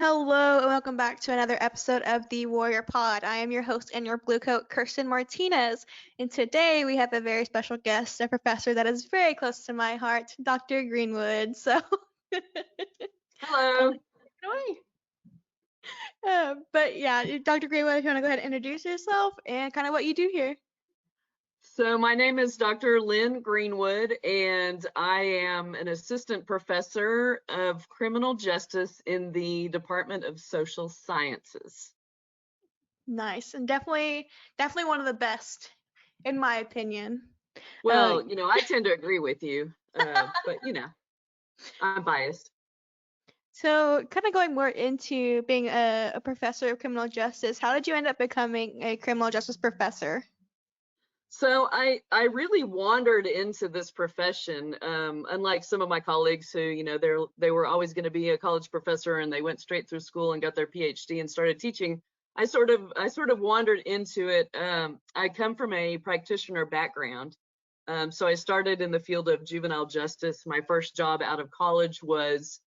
Hello and welcome back to another episode of the Warrior Pod. I am your host and your blue coat, Kirstin Martinez. And today we have a very special guest, a professor that is very close to my heart, Dr. Greenwood. So, Hello. away. But yeah, Dr. Greenwood, if you want to go ahead and introduce yourself and kind of what you do here. So my name is Dr. Lynn Greenwood, and I am an assistant professor of criminal justice in the Department of Social Sciences. Nice, and definitely one of the best, in my opinion. Well, I tend to agree with you, but I'm biased. So, kind of going more into being a professor of criminal justice, how did you end up becoming a criminal justice professor? So I really wandered into this profession, unlike some of my colleagues who, they were always going to be a college professor and they went straight through school and got their PhD and started teaching. I sort of wandered into it. I come from a practitioner background. So I started in the field of juvenile justice. My first job out of college was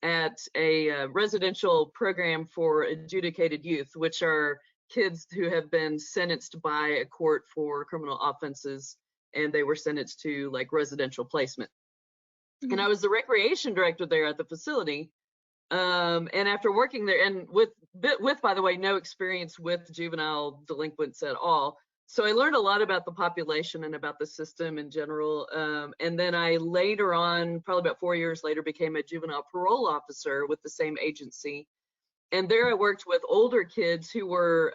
at a residential program for adjudicated youth, which are kids who have been sentenced by a court for criminal offenses, and they were sentenced to like residential placement. And I was the recreation director there at the facility. And after working there, and with by the way, no experience with juvenile delinquents at all, so I learned a lot about the population and about the system in general. And then I later on, probably about 4 years later, became a juvenile parole officer with the same agency. And there I worked with older kids who were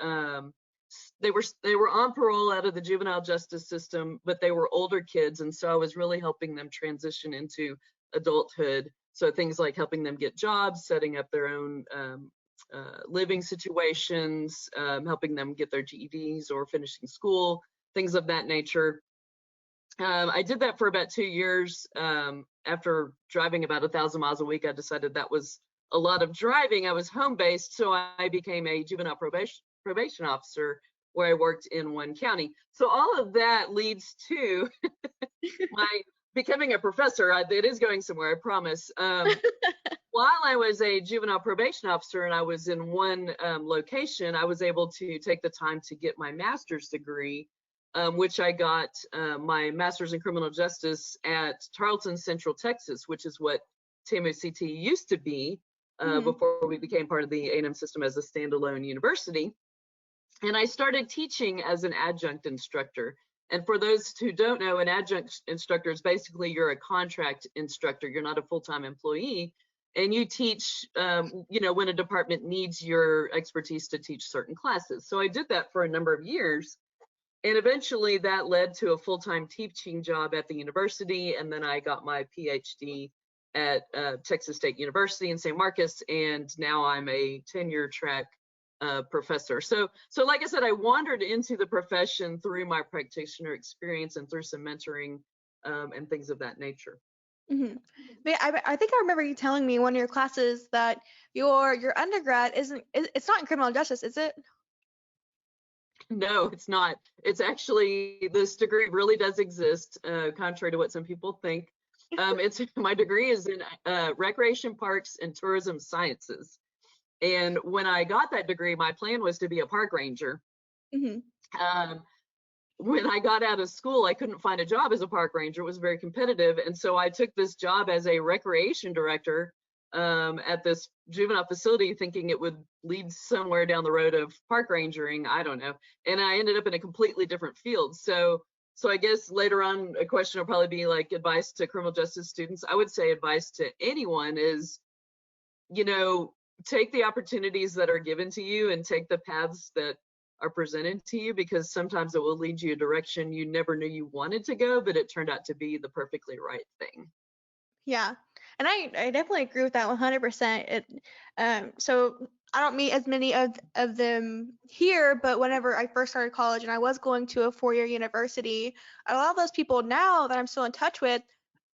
they were on parole out of the juvenile justice system, but they were older kids, and so I was really helping them transition into adulthood. So things like helping them get jobs, setting up their own living situations, helping them get their GEDs or finishing school, things of that nature. I did that for about 2 years. After driving about 1,000 miles a week, I decided that was a lot of driving. I was home-based, so I became a juvenile probation officer where I worked in one county. So all of that leads to my becoming a professor. It is going somewhere, I promise. While I was a juvenile probation officer and I was in one location, I was able to take the time to get my master's degree, which I got my master's in criminal justice at Tarleton Central, Texas, which is what TAMUCT used to be before we became part of the A&M system as a standalone university. And I started teaching as an adjunct instructor. And for those who don't know, an adjunct instructor is basically you're a contract instructor. You're not a full-time employee. And you teach, when a department needs your expertise to teach certain classes. So I did that for a number of years. And eventually that led to a full-time teaching job at the university. And then I got my PhD at Texas State University in San Marcos. And now I'm a tenure track professor. So like I said, I wandered into the profession through my practitioner experience and through some mentoring and things of that nature. I think I remember you telling me in one of your classes that your undergrad it's not in criminal justice, is it? No, it's not. It's actually, this degree really does exist, contrary to what some people think. My degree is in recreation, parks, and tourism sciences. And when I got that degree, my plan was to be a park ranger. When I got out of school, I couldn't find a job as a park ranger. It was very competitive. And so I took this job as a recreation director at this juvenile facility, thinking it would lead somewhere down the road of park rangering. I don't know. And I ended up in a completely different field. So I guess later on, a question will probably be like advice to criminal justice students. I would say advice to anyone is, take the opportunities that are given to you and take the paths that are presented to you, because sometimes it will lead you a direction you never knew you wanted to go, but it turned out to be the perfectly right thing. Yeah, and I definitely agree with that 100%. So I don't meet as many of them here, but whenever I first started college and I was going to a 4-year university, a lot of those people now that I'm still in touch with,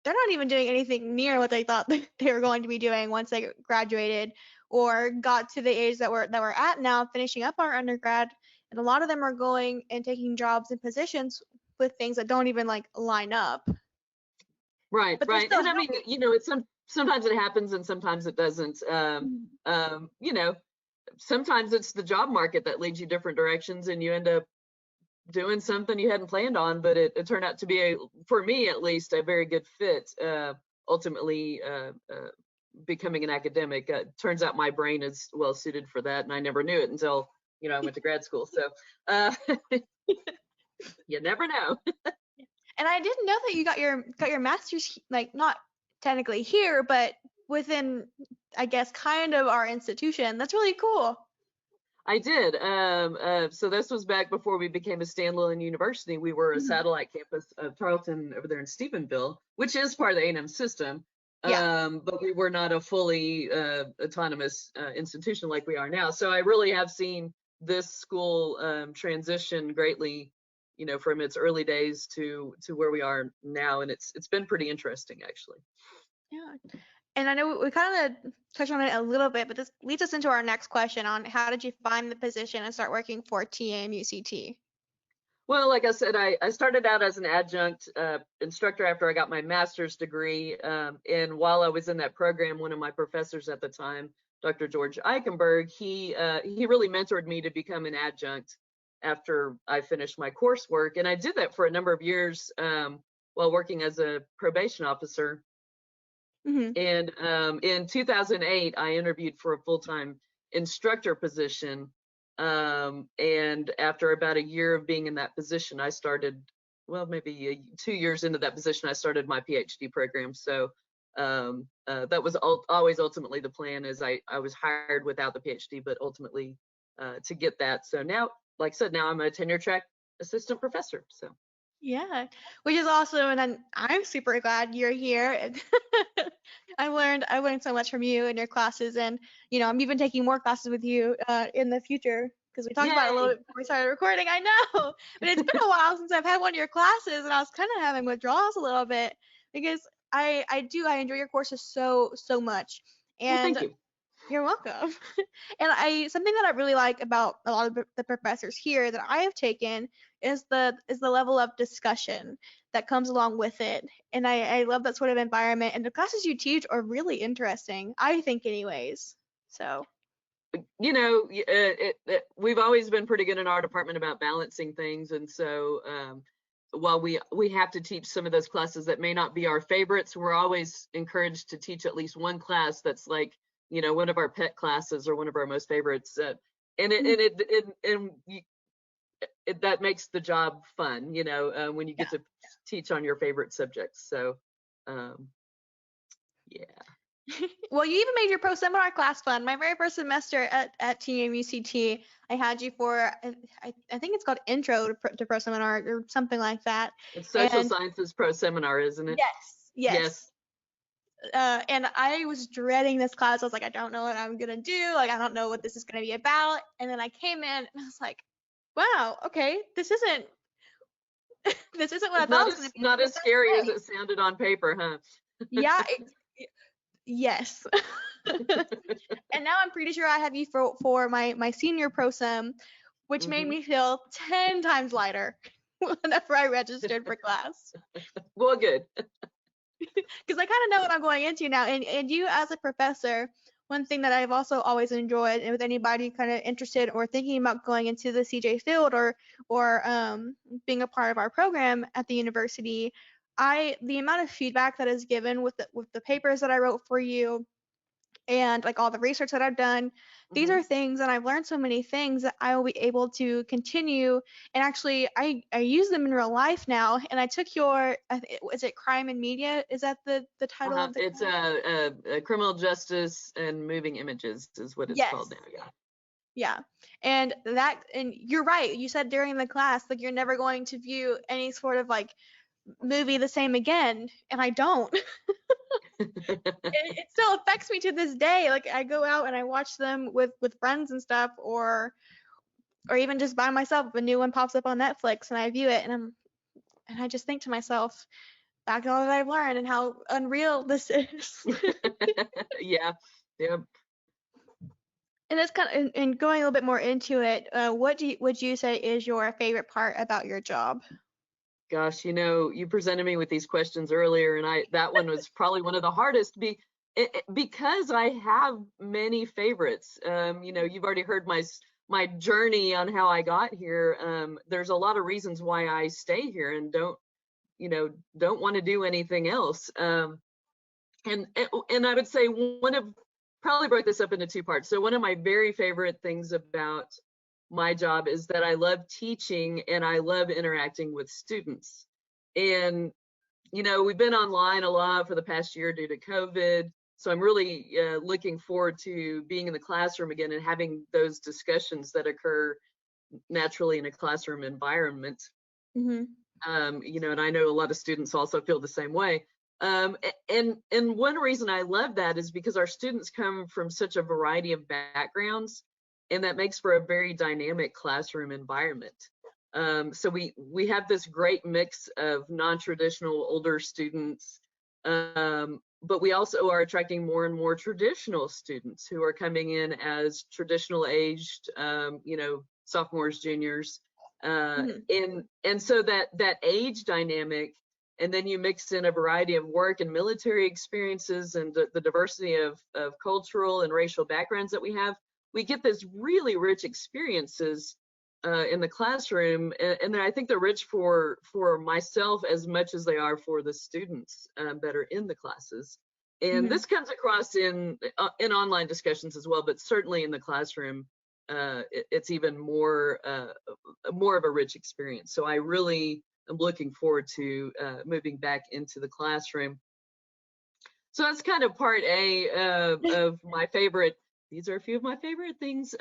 they're not even doing anything near what they thought they were going to be doing once they graduated or got to the age that we're at now, finishing up our undergrad. And a lot of them are going and taking jobs and positions with things that don't even like line up. Right, right. And I mean, sometimes it happens and sometimes it doesn't. You know, sometimes it's the job market that leads you different directions and you end up doing something you hadn't planned on, but it turned out to be, for me at least, a very good fit. Ultimately, becoming an academic, turns out my brain is well suited for that, and I never knew it until, you know, I went to grad school. So you never know. And I didn't know that you got your master's, like, not technically here, but within, I guess, kind of our institution. That's really cool. I did. So this was back before we became a standalone university. We were a satellite campus of Tarleton over there in Stephenville, which is part of the A&M system. Yeah. But we were not a fully autonomous institution like we are now. So I really have seen this school transition greatly, you know, from its early days to where we are now, and it's been pretty interesting, actually. Yeah. And I know we kind of touched on it a little bit, but this leads us into our next question on how did you find the position and start working for TAMUCT? Well, like I said, I started out as an adjunct instructor after I got my master's degree. And while I was in that program, one of my professors at the time, Dr. George Eichenberg, he really mentored me to become an adjunct after I finished my coursework. And I did that for a number of years while working as a probation officer. And in 2008, I interviewed for a full-time instructor position. And after about a year of being in that position, I started, well, maybe 2 years into that position, I started my PhD program. So that was always ultimately the plan, is I was hired without the PhD, but ultimately to get that. So now, like I said, now I'm a tenure track assistant professor. So. Yeah, which is awesome, and I'm super glad you're here. I learned so much from you and your classes, and you know I'm even taking more classes with you in the future because we talked about it a little Yay! bit before we started recording. I know, but it's been a while since I've had one of your classes, and I was kind of having withdrawals a little bit because I enjoy your courses so much, Well, thank and you. you're welcome. And something that I really like about a lot of the professors here that I have taken is the level of discussion that comes along with it. And I love that sort of environment. And the classes you teach are really interesting, I think, anyways. So. You know, we've always been pretty good in our department about balancing things, and so while we have to teach some of those classes that may not be our favorites, we're always encouraged to teach at least one class that's like, you know, one of our pet classes or one of our most favorites, that makes the job fun, you know, when you get to teach on your favorite subjects. So yeah. Well, you even made your pro seminar class fun. My very first semester at TMUCT, I had you for, I think it's called Intro to Pro Seminar or something like that. It's Social Sciences Pro Seminar, isn't it? Yes. And I was dreading this class. I was like, I don't know what I'm gonna do. Like, I don't know what this is gonna be about. And then I came in and I was like, wow, okay, this isn't what I thought it was gonna be. Not as scary as it sounded on paper, huh? Yeah. Yes. And now I'm pretty sure I have you for my senior pro sem, which made me feel 10 times lighter whenever I registered for class. Well, good. Because I kind of know what I'm going into now. And you as a professor, one thing that I've also always enjoyed, and with anybody kind of interested or thinking about going into the CJ field or being a part of our program at the university, the amount of feedback that is given with the papers that I wrote for you and like all the research that I've done, these are things, and I've learned so many things that I will be able to continue. And actually, I use them in real life now. And I took your, is it Crime and Media? Is that the title of the? It's a Criminal Justice and Moving Images is what it's called now. Yeah. Yeah. And you're right. You said during the class, like, you're never going to view any sort of like movie the same again, and I don't. It still affects me to this day. Like, I go out and I watch them with friends and stuff, or even just by myself. If a new one pops up on Netflix and I view it, and I just think to myself, back to all that I've learned and how unreal this is. Yeah. And it's kind of, and going a little bit more into it, what would you say is your favorite part about your job? Gosh, you know, you presented me with these questions earlier, and that one was probably one of the hardest. because I have many favorites. You've already heard my journey on how I got here. There's a lot of reasons why I stay here and don't want to do anything else. And I would say probably broke this up into two parts. So one of my very favorite things about my job is that I love teaching and I love interacting with students. And we've been online a lot for the past year due to COVID. So I'm really looking forward to being in the classroom again and having those discussions that occur naturally in a classroom environment. Mm-hmm. And I know a lot of students also feel the same way. And one reason I love that is because our students come from such a variety of backgrounds, and that makes for a very dynamic classroom environment. So we have this great mix of non-traditional older students, but we also are attracting more and more traditional students who are coming in as traditional aged, sophomores, juniors, and so that age dynamic, and then you mix in a variety of work and military experiences and the diversity of cultural and racial backgrounds that we get this really rich experiences in the classroom, and then I think they're rich for myself as much as they are for the students that are in the classes. And this comes across in online discussions as well, but certainly in the classroom, it's even more of a rich experience. So I really am looking forward to moving back into the classroom. So that's kind of part A of my favorite. These are a few of my favorite things.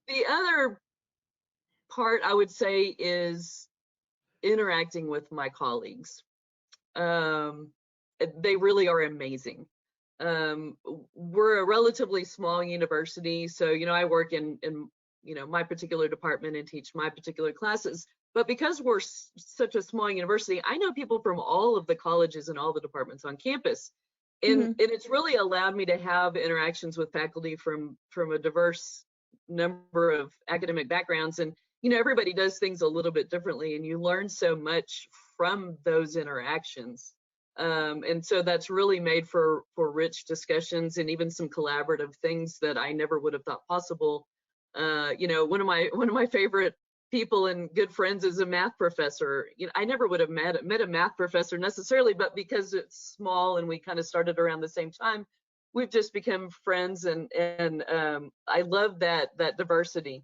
The other part I would say is interacting with my colleagues. They really are amazing. We're a relatively small university, so I work in my particular department and teach my particular classes. But because we're such a small university, I know people from all of the colleges and all the departments on campus, and it's really allowed me to have interactions with faculty from a diverse number of academic backgrounds. And everybody does things a little bit differently, and you learn so much from those interactions. And so that's really made for rich discussions and even some collaborative things that I never would have thought possible. One of my favorite people and good friends is a math professor. I never would have met a math professor necessarily, but because it's small and we kind of started around the same time, we've just become friends, and I love that diversity.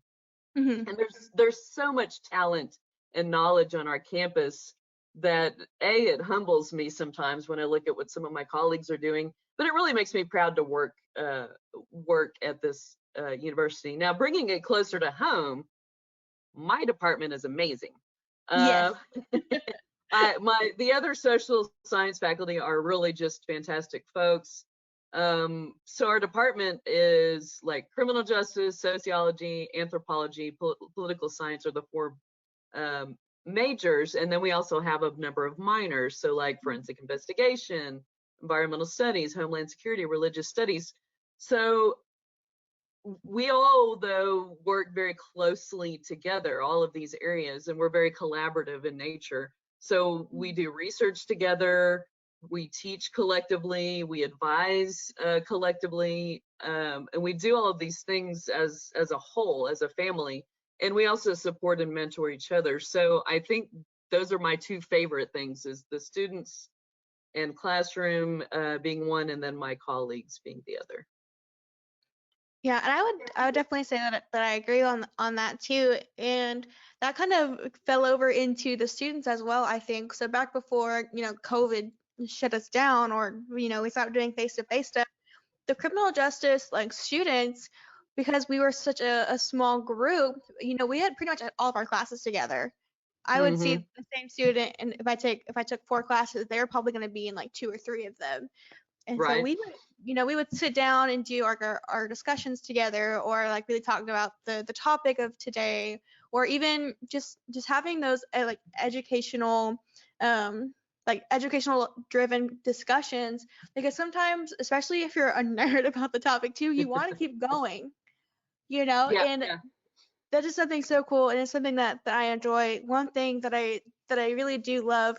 And there's so much talent and knowledge on our campus that it humbles me sometimes when I look at what some of my colleagues are doing, but it really makes me proud to work at this university. Now, bringing it closer to home, my department is amazing. Yes. The other social science faculty are really just fantastic folks. So our department is like criminal justice, sociology, anthropology, political science are the four majors, and then we also have a number of minors, so like forensic investigation, environmental studies, homeland security, religious studies. So we all, though, work very closely together, all of these areas, and we're very collaborative in nature. So we do research together, we teach collectively, we advise collectively, and we do all of these things as a whole, as a family. And we also support and mentor each other. So I think those are my two favorite things, is the students and classroom being one, and then my colleagues being the other. Yeah, and I would definitely say that I agree on that too, and that kind of fell over into the students as well, I think. So back before COVID shut us down, or we stopped doing face-to-face stuff, the criminal justice students, because we were such a small group, we had pretty much all of our classes together. I would see the same student, and if I took 4 classes, they're probably going to be in like 2 or 3 of them. And so Right. we would sit down and do our discussions together, or like really talking about the topic of today, or even just having those educational educational driven discussions, because sometimes, especially if you're a nerd about the topic too, you want to keep going, and Yeah. that is something so cool, and it's something that I enjoy. One thing that I really do love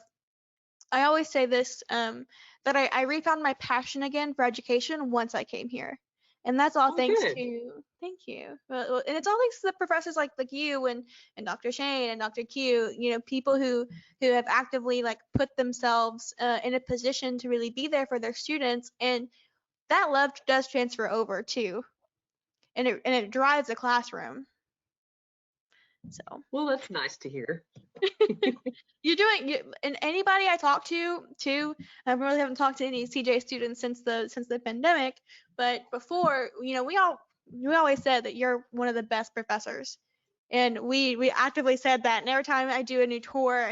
I always say this, that I refound my passion again for education once I came here. And that's all Oh, thanks good. to, thank you. And it's all thanks to the professors like you and Dr. Shane and Dr. Q, people who have actively like put themselves in a position to really be there for their students. And that love does transfer over too. And it drives the classroom. So Well, that's nice to hear. and anybody I talk to too, I really haven't talked to any CJ students since the pandemic, but before, we always said that you're one of the best professors. And we actively said that. And every time I do a new tour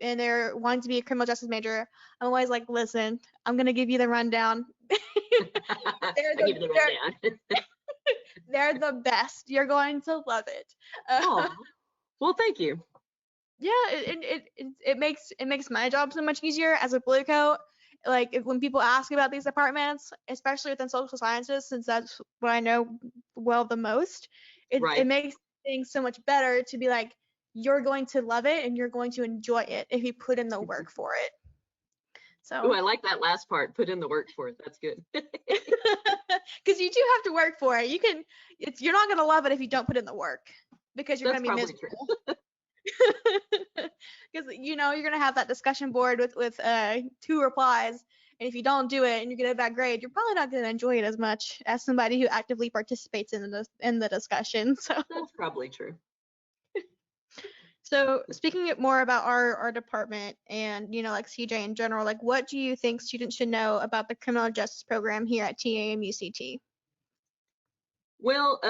and they're wanting to be a criminal justice major, I'm always like, listen, I'm gonna give you the rundown. They're I give you the they're rundown. they're the best. You're going to love it. Oh, well, thank you. Yeah, it makes my job so much easier as a blue coat. Like when people ask about these departments, especially within social sciences, since that's what I know well the most, it Right. makes things so much better to be like, you're going to love it and you're going to enjoy it if you put in the work for it. Oh, So, I like that last part. Put in the work for it. That's good. because you do have to work for it. You're not going to love it if you don't put in the work because you're That's going to be probably true. miserable. Because you're gonna have that discussion board with 2 replies, and if you don't do it and you get a bad grade, you're probably not gonna enjoy it as much as somebody who actively participates in the discussion. So, That's probably true. speaking more about our department and like CJ in general, like what do you think students should know about the criminal justice program here at TAMUCT? Well,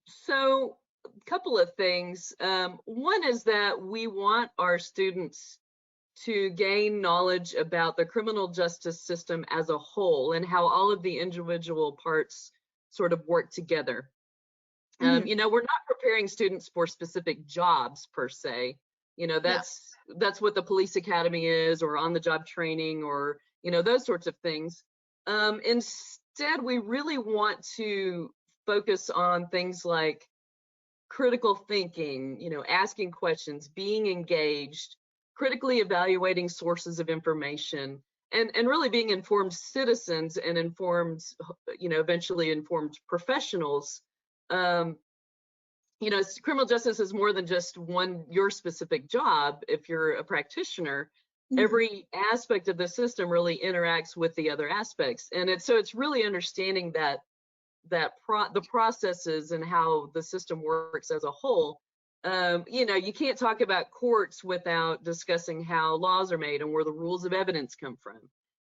so a couple of things. One is that we want our students to gain knowledge about the criminal justice system as a whole and how all of the individual parts sort of work together. Hmm. We're not preparing students for specific jobs per se. Yeah. That's what the police academy is, or on the job training, or those sorts of things. Instead, we really want to focus on things like critical thinking, asking questions, being engaged, critically evaluating sources of information, and really being informed citizens and informed, eventually informed professionals. um, Criminal justice is more than just your specific job. If you're a practitioner, Hmm. every aspect of the system really interacts with the other aspects, and it's really understanding the processes and how the system works as a whole. You can't talk about courts without discussing how laws are made and where the rules of evidence come from.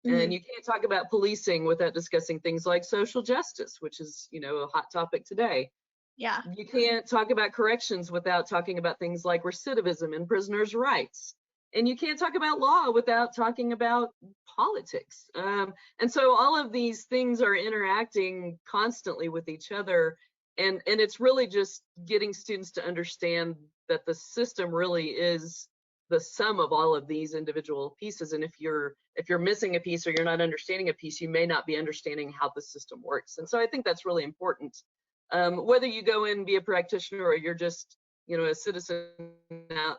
And Hmm. you can't talk about policing without discussing things like social justice, which is, a hot topic today. Yeah. You can't talk about corrections without talking about things like recidivism and prisoners' rights. And you can't talk about law without talking about politics. And so all of these things are interacting constantly with each other. And it's really just getting students to understand that the system really is the sum of all of these individual pieces. And if you're missing a piece or you're not understanding a piece, you may not be understanding how the system works. And so I think that's really important. Whether you go in and be a practitioner or you're just a citizen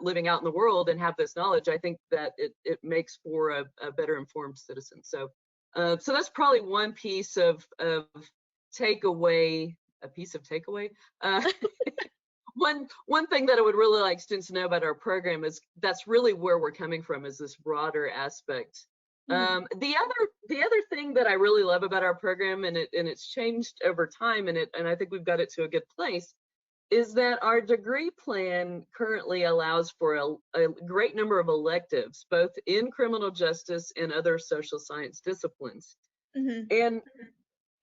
living out in the world and have this knowledge, I think that it makes for a better informed citizen. So that's probably one piece of takeaway, a piece of takeaway. One thing that I would really like students to know about our program is that's really where we're coming from, is this broader aspect. Hmm. The other thing that I really love about our program, and it's changed over time, and I think we've got it to a good place, is that our degree plan currently allows for a great number of electives, both in criminal justice and other social science disciplines. Hmm.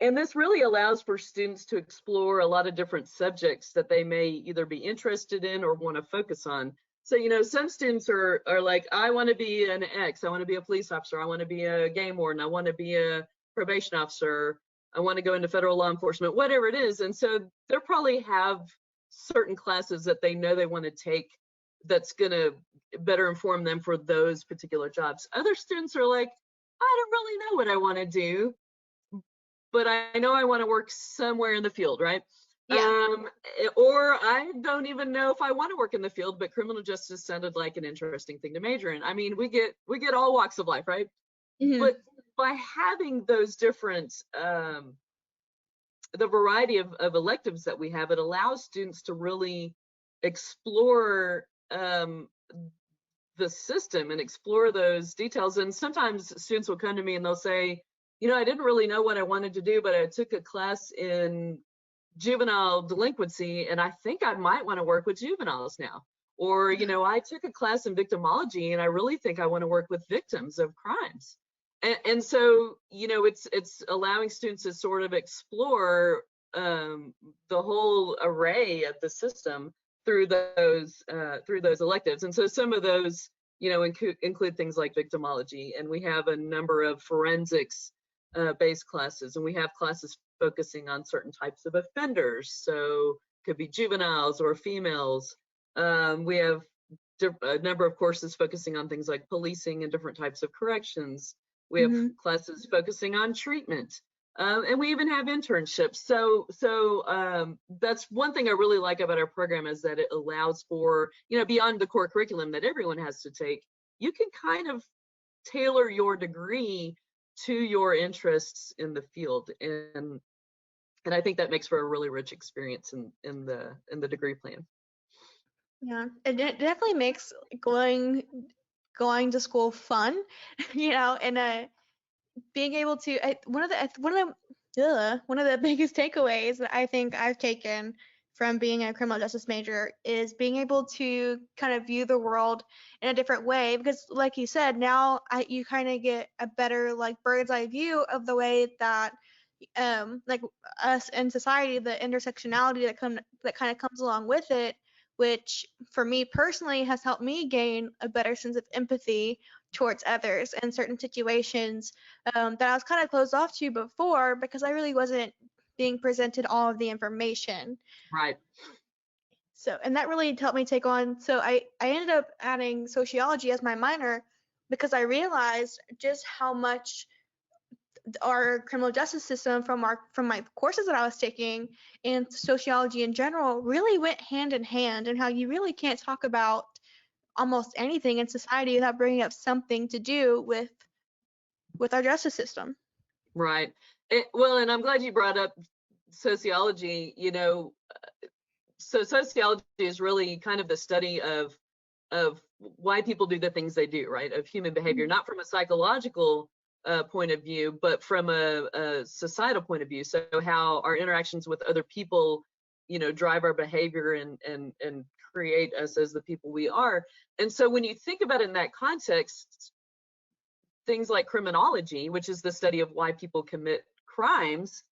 And this really allows for students to explore a lot of different subjects that they may either be interested in or want to focus on. So, some students are like, I want to be an X, I want to be a police officer, I want to be a game warden, I want to be a probation officer, I want to go into federal law enforcement, whatever it is. And so they'll probably have certain classes that they know they want to take that's going to better inform them for those particular jobs. Other students are like, I don't really know what I want to do, but I know I want to work somewhere in the field, right? Yeah. Or I don't even know if I want to work in the field, but criminal justice sounded like an interesting thing to major in. I mean, we get all walks of life, right? Hmm. But by having those different the variety of electives that we have, it allows students to really explore the system and explore those details. And sometimes students will come to me and they'll say, I didn't really know what I wanted to do, but I took a class in juvenile delinquency and I think I might want to work with juveniles now. Or, I took a class in victimology and I really think I want to work with victims of crimes. And so, it's allowing students to sort of explore the whole array of the system through those electives. And so some of those, include things like victimology, and we have a number of forensics based classes, and we have classes focusing on certain types of offenders. So could be juveniles or females. We have a number of courses focusing on things like policing and different types of corrections. We have Hmm. classes focusing on treatment. And we even have internships. So that's one thing I really like about our program, is that it allows for, beyond the core curriculum that everyone has to take, you can kind of tailor your degree to your interests in the field. And I think that makes for a really rich experience in the degree plan. Yeah, it definitely makes going to school fun, and being able to one of the biggest takeaways that I think I've taken from being a criminal justice major is being able to kind of view the world in a different way, because like you said, now you kind of get a better like bird's eye view of the way that like us in society, the intersectionality that kind of comes along with it, which for me personally has helped me gain a better sense of empathy towards others in certain situations that I was kind of closed off to before because I really wasn't being presented all of the information. Right. So, and that really helped me take on. So I ended up adding sociology as my minor because I realized just how much our criminal justice system from my courses that I was taking and sociology in general really went hand in hand, and how you really can't talk about almost anything in society without bringing up something to do with our justice system. Right. Well, and I'm glad you brought up sociology. So sociology is really kind of the study of why people do the things they do, right? Of human behavior, not from a psychological point of view, but from a societal point of view. So how our interactions with other people, drive our behavior and create us as the people we are. And so when you think about it in that context, things like criminology, which is the study of why people commit crimes,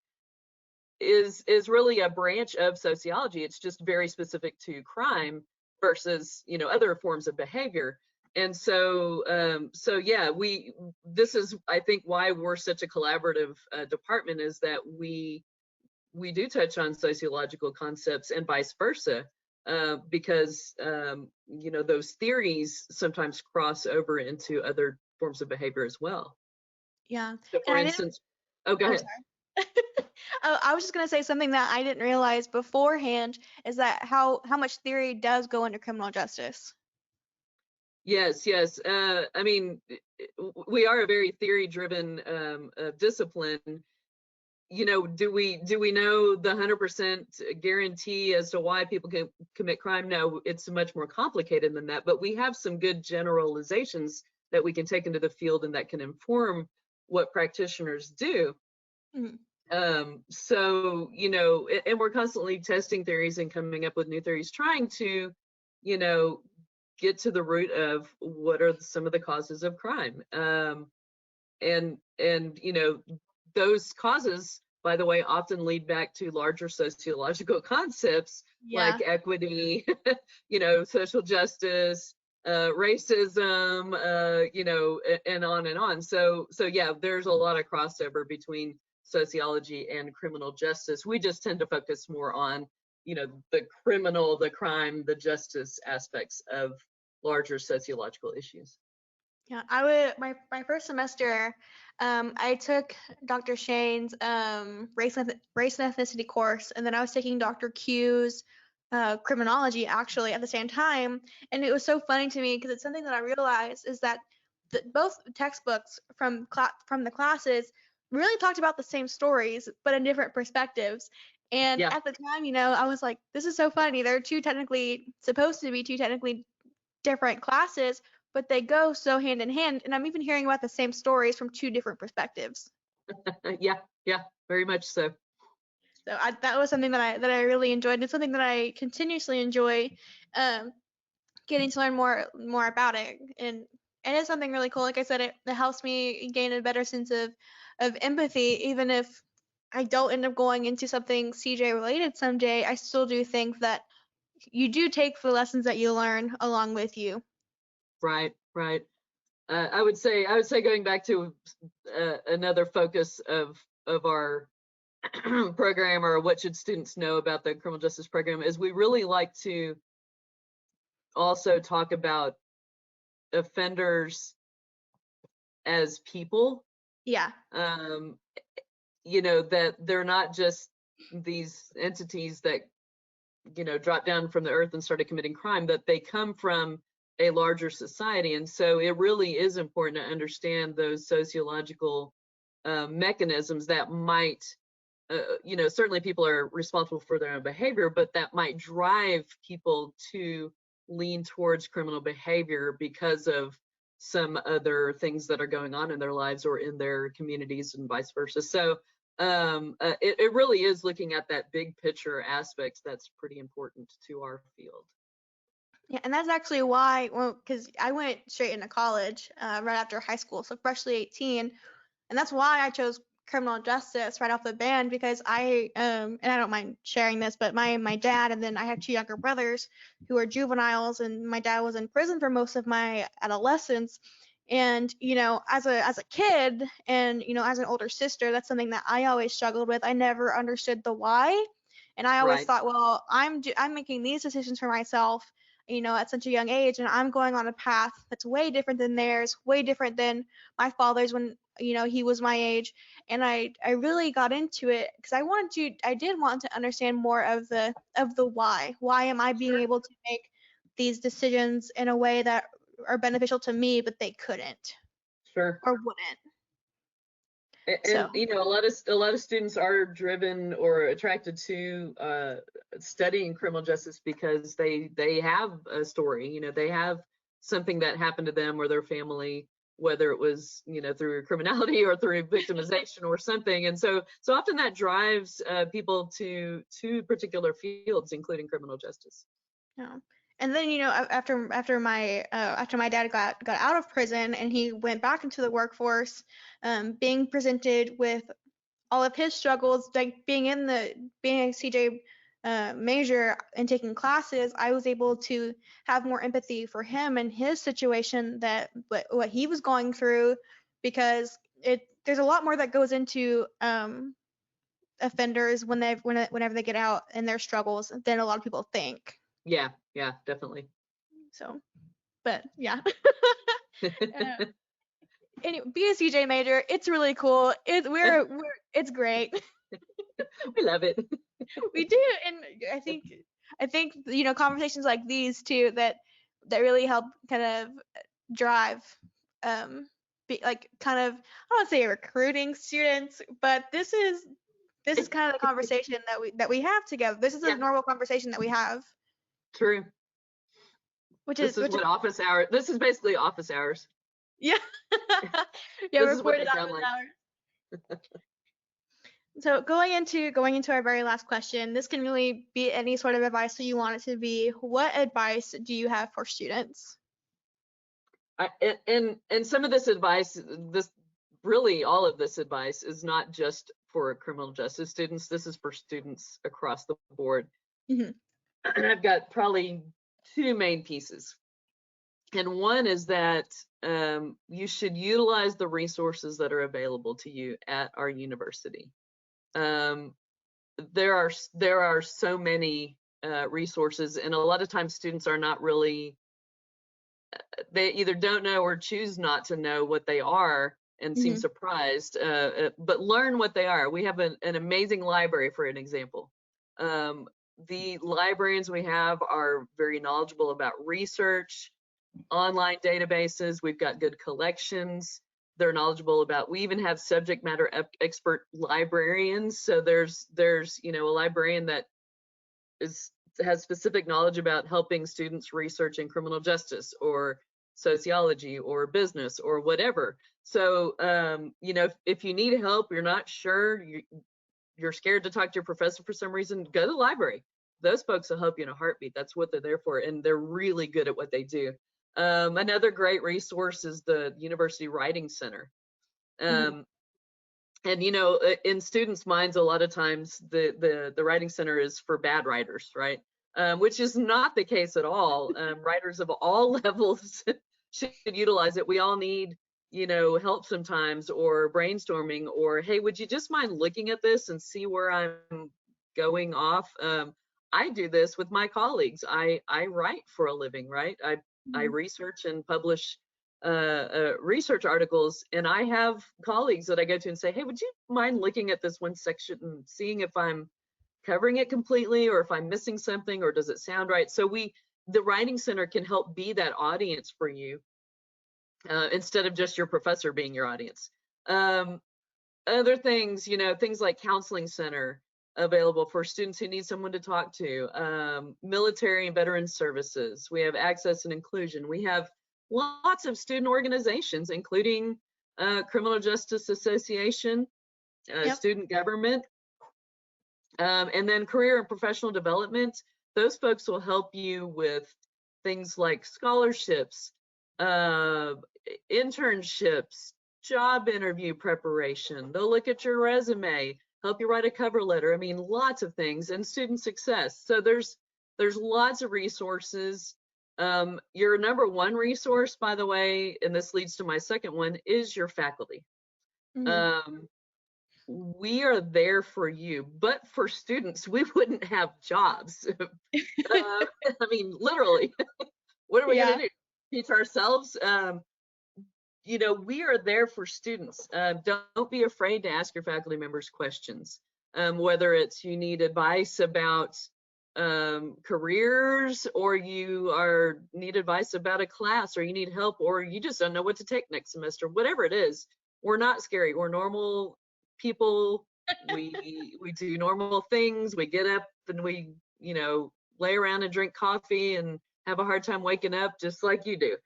is really a branch of sociology. It's just very specific to crime versus other forms of behavior. And so yeah, this is, I think, why we're such a collaborative department, is that we do touch on sociological concepts and vice versa, because those theories sometimes cross over into other forms of behavior as well. Yeah, So and for I didn't. instance, oh, go Oh, ahead. sorry. Oh, I was just gonna say something that I didn't realize beforehand is that how much theory does go into criminal justice. Yes, yes. I mean, we are a very theory-driven discipline. Do we know the 100% guarantee as to why people can commit crime? No, it's much more complicated than that. But we have some good generalizations that we can take into the field and that can inform what practitioners do. Mhm. And we're constantly testing theories and coming up with new theories, trying to, you know, get to the root of what are some of the causes of crime. And those causes, by the way, often lead back to larger sociological concepts Yeah. like equity, social justice, racism, and on and on. So yeah, there's a lot of crossover between sociology and criminal justice. We just tend to focus more on, the criminal, the crime, the justice aspects of larger sociological issues. Yeah, I would my first semester, I took Dr. Shane's race and ethnicity course, and then I was taking Dr. Q's criminology actually at the same time, and it was so funny to me because it's something that I realized is that both textbooks from the classes really talked about the same stories but in different perspectives. And Yeah. at the time, I was like, this is so funny. They're two technically supposed to be two technically different classes, but they go so hand in hand. And I'm even hearing about the same stories from two different perspectives. Yeah. Yeah. Very much so. So that was something that I really enjoyed. It's something that I continuously enjoy, um, getting to learn more about it. And it's something really cool. Like I said, it helps me gain a better sense of empathy, even if I don't end up going into something CJ related someday. I still do think that you do take the lessons that you learn along with you. Right. Right. I would say going back to another focus of our program, or what should students know about the criminal justice program, is we really like to also talk about offenders as people. Yeah. Um, that they're not just these entities that dropped down from the earth and started committing crime, that they come from a larger society. And so it really is important to understand those sociological mechanisms that might, certainly people are responsible for their own behavior, but that might drive people to lean towards criminal behavior because of some other things that are going on in their lives or in their communities, and vice versa. So it really is looking at that big picture aspect that's pretty important to our field. Yeah, and that's actually why, well, because I went straight into college right after high school, so freshly 18, and that's why I chose criminal justice right off the bat because and I don't mind sharing this, but my dad and then I have two younger brothers who are juveniles, and my dad was in prison for most of my adolescence. And as a kid, and as an older sister, that's something that I always struggled with. I never understood the why, and I always Right. thought, well, I'm making these decisions for myself, at such a young age, and I'm going on a path that's way different than theirs, way different than my father's when he was my age. And I really got into it because I did want to understand more of the why am I being Sure. able to make these decisions in a way that are beneficial to me but they couldn't Sure. or wouldn't. And So a lot of students are driven or attracted to studying criminal justice because they have a story. They have something that happened to them or their family, whether it was through criminality or through victimization or something. And so often that drives people to particular fields, including criminal justice. yeah. And then after my dad got out of prison and he went back into the workforce, being presented with all of his struggles, like being a CJ major and taking classes, I was able to have more empathy for him and his situation, that what he was going through, because there's a lot more that goes into offenders whenever they get out and their struggles than a lot of people think. Yeah, yeah, definitely. So, but yeah. Anyway, be a CJ major. It's really cool. It's great. We love it. We do, and I think conversations like these too that really help kind of drive, be like kind of, I don't want to say recruiting students, but this is kind of the conversation that we have together. This is a Yeah, normal conversation that we have, true. which is This is which is what office hour. This is basically office hours. yeah. Yeah, This is what recorded they sound office like. hours. So going into our very last question, this can really be any sort of advice that you want it to be. What advice do you have for students? And some of this advice, this really all of this advice is not just for criminal justice students. This is for students across the board. Mhm. I've got probably two main pieces. And one is that you should utilize the resources that are available to you at our university. Um, there are so many resources, and a lot of times students are not really they either don't know or choose not to know what they are and seem Mhm. surprised, but learn what they are. We have an amazing library, for an example. Um, the librarians we have are very knowledgeable about research, online databases. We've got good collections. They're knowledgeable about, we even have subject matter expert librarians. So there's a librarian that has specific knowledge about helping students research in criminal justice or sociology or business or whatever. So, if you need help, you're not sure, you're scared to talk to your professor for some reason, go to the library. Those folks will help you in a heartbeat. That's what they're there for, and they're really good at what they do. Another great resource is the University Writing Center. Mhm. Um, and in students' minds, a lot of times the writing center is for bad writers, right? Which is not the case at all. Writers of all levels should utilize it. We all need help sometimes, or brainstorming, or hey, would you just mind looking at this and see where I'm going off? I do this with my colleagues. I write for a living, right? I Mhm. research and publish research articles, and I have colleagues that I go to and say, hey, would you mind looking at this one section and seeing if I'm covering it completely, or if I'm missing something, or does it sound right? So the writing center can help be that audience for you, instead of just your professor being your audience. Um, Other things, things like counseling center available for students who need someone to talk to, military and veteran services. We have access and inclusion. We have lots of student organizations, including Criminal Justice Association, Yep. student government, and then career and professional development. Those folks will help you with things like scholarships, uh, internships, job interview preparation. They'll look at your resume, help you write a cover letter. I mean, lots of things, and student success. So there's lots of resources. Your number one resource, by the way, and this leads to my second one, is your faculty. Mhm. Um, we are there for you, but for students, we wouldn't have jobs. I mean, literally, what are we going Yeah. to do? Teach ourselves? We are there for students. Don't be afraid to ask your faculty members questions, whether it's you need advice about careers, or need advice about a class, or you need help, or you just don't know what to take next semester. Whatever it is, we're not scary. We're normal people. We do normal things. We get up and we lay around and drink coffee and have a hard time waking up, just like you do.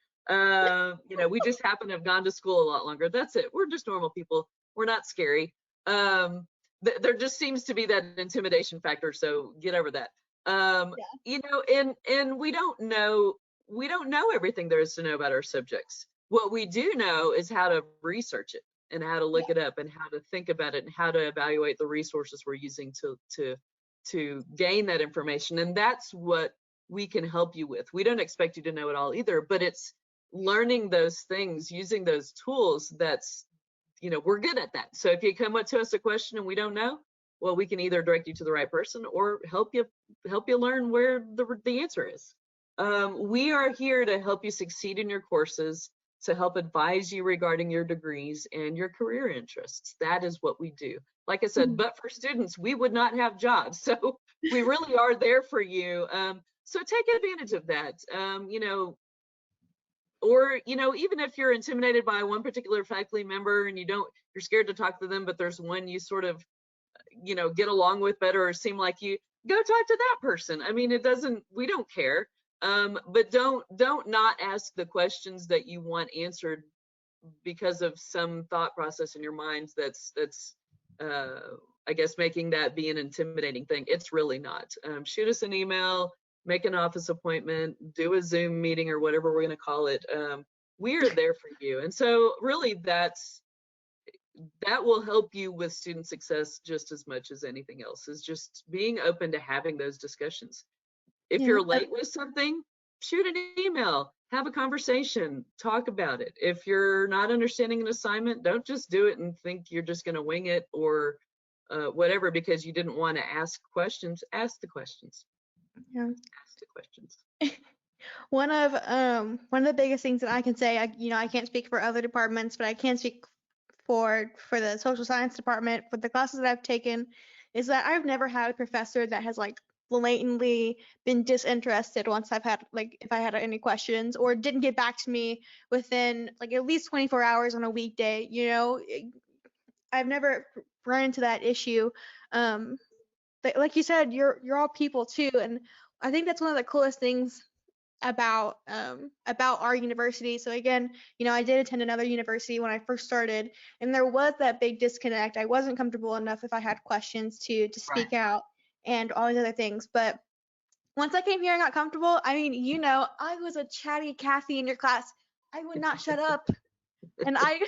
We just happen to have gone to school a lot longer. That's it. We're just normal people. We're not scary. There just seems to be that intimidation factor, so get over that. Yeah. And we don't know everything there is to know about our subjects. What we do know is how to research it, and how to Yeah. look it up, and how to think about it, and how to evaluate the resources we're using to gain that information. And that's what we can help you with. We don't expect you to know it all either, but it's learning those things, using those tools, we're good at that. So if you come up to us a question and we don't know, well, we can either direct you to the right person, or help you learn where the answer is. We are here to help you succeed in your courses, to help advise you regarding your degrees and your career interests. That is what we do. Like I said, Mhm. but for students, we would not have jobs. So we really are there for you. So take advantage of that. Or even if you're intimidated by one particular faculty member, and you're scared to talk to them, but there's one you sort of get along with better, or seem like you, go talk to that person. I mean, we don't care. But don't not ask the questions that you want answered because of some thought process in your minds that's uh I guess making that be an intimidating thing. It's really not. Shoot us an email, make an office appointment, do a Zoom meeting, or whatever we're going to call it. We are there for you. And so really that will help you with student success just as much as anything else, is just being open to having those discussions. If Yeah. you're late with something, shoot an email, have a conversation, talk about it. If you're not understanding an assignment, don't just do it and think you're just going to wing it, or whatever, because you didn't want to ask questions. Ask the questions. Yeah. Ask the questions. One of the biggest things that I can say, I can't speak for other departments, but I can speak for the social science department, for the classes that I've taken, is that I've never had a professor that has like blatantly been disinterested once I've had like if I had any questions or didn't get back to me within like at least 24 hours on a weekday. I've never run into that issue. Um, but like you said, you're all people too, and I think that's one of the coolest things about our university. So again, I did attend another university when I first started, and there was that big disconnect. I wasn't comfortable enough if I had questions to Right. speak out and all these other things. But once I came here and got comfortable, I mean, I was a chatty Kathy in your class. I would not shut up, and I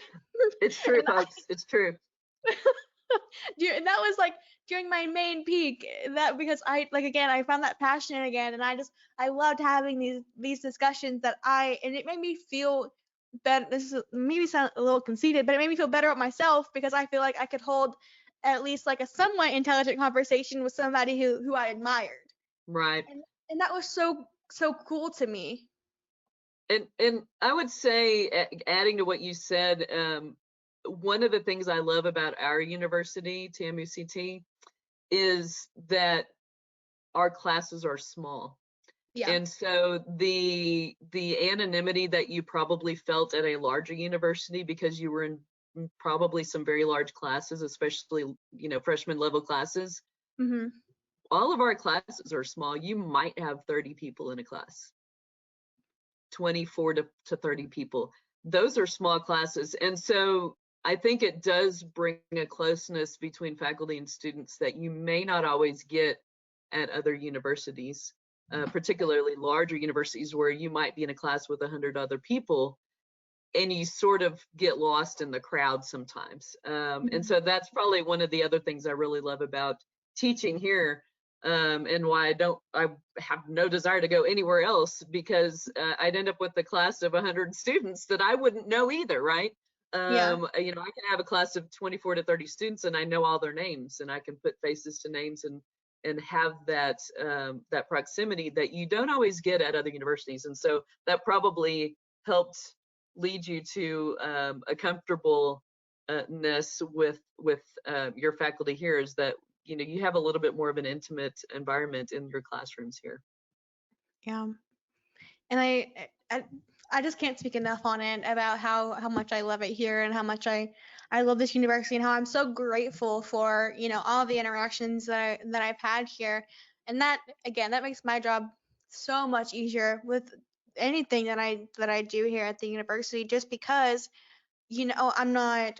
It's true, and I folks. It's true. and that was like during my main peak that because I like again I found that passionate again and I loved having these discussions and it made me feel better. This is maybe sound a little conceited, but it made me feel better about myself because I feel like I could hold at least like a somewhat intelligent conversation with somebody who I admired. Right. And that was so cool to me. And I would say, adding to what you said, one of the things I love about our university, TAMUCT, is that our classes are small. Yeah. And so the anonymity that you probably felt at a larger university because you were in probably some very large classes, especially, freshman level classes, Mhm. all of our classes are small. You might have 30 people in a class. 24 to 30 people. Those are small classes. And so I think it does bring a closeness between faculty and students that you may not always get at other universities, particularly larger universities where you might be in a class with 100 other people and you sort of get lost in the crowd sometimes. And so that's probably one of the other things I really love about teaching here, and why I have no desire to go anywhere else, because I'd end up with a class of 100 students that I wouldn't know either, right? Yeah. I can have a class of 24 to 30 students and I know all their names and I can put faces to names and have that proximity that you don't always get at other universities. And so that probably helped lead you to a comfortableness with your faculty here, is that you have a little bit more of an intimate environment in your classrooms here. Yeah. And I I just can't speak enough on it about how much I love it here and how much I love this university and how I'm so grateful for all the interactions that I've had here, and that again that makes my job so much easier with anything that I do here at the university just because I'm not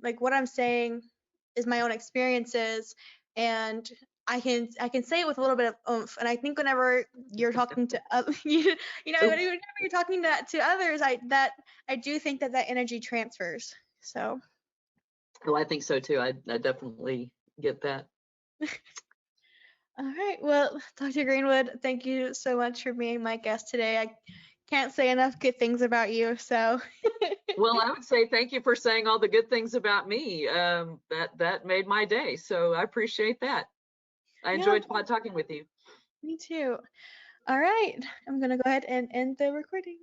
like what I'm saying is my own experiences and I can say it with a little bit of oomph. And I think whenever you're talking to Oh, whenever you're talking to others, I do think that energy transfers. So, well, I think so too. I definitely get that. all right. Well, Dr. Greenwood, thank you so much for being my guest today. I can't say enough good things about you. So, Well, I would say thank you for saying all the good things about me. That made my day. So I appreciate that. I yeah, enjoyed talking with you. me too. All right. I'm going to go ahead and end the recording.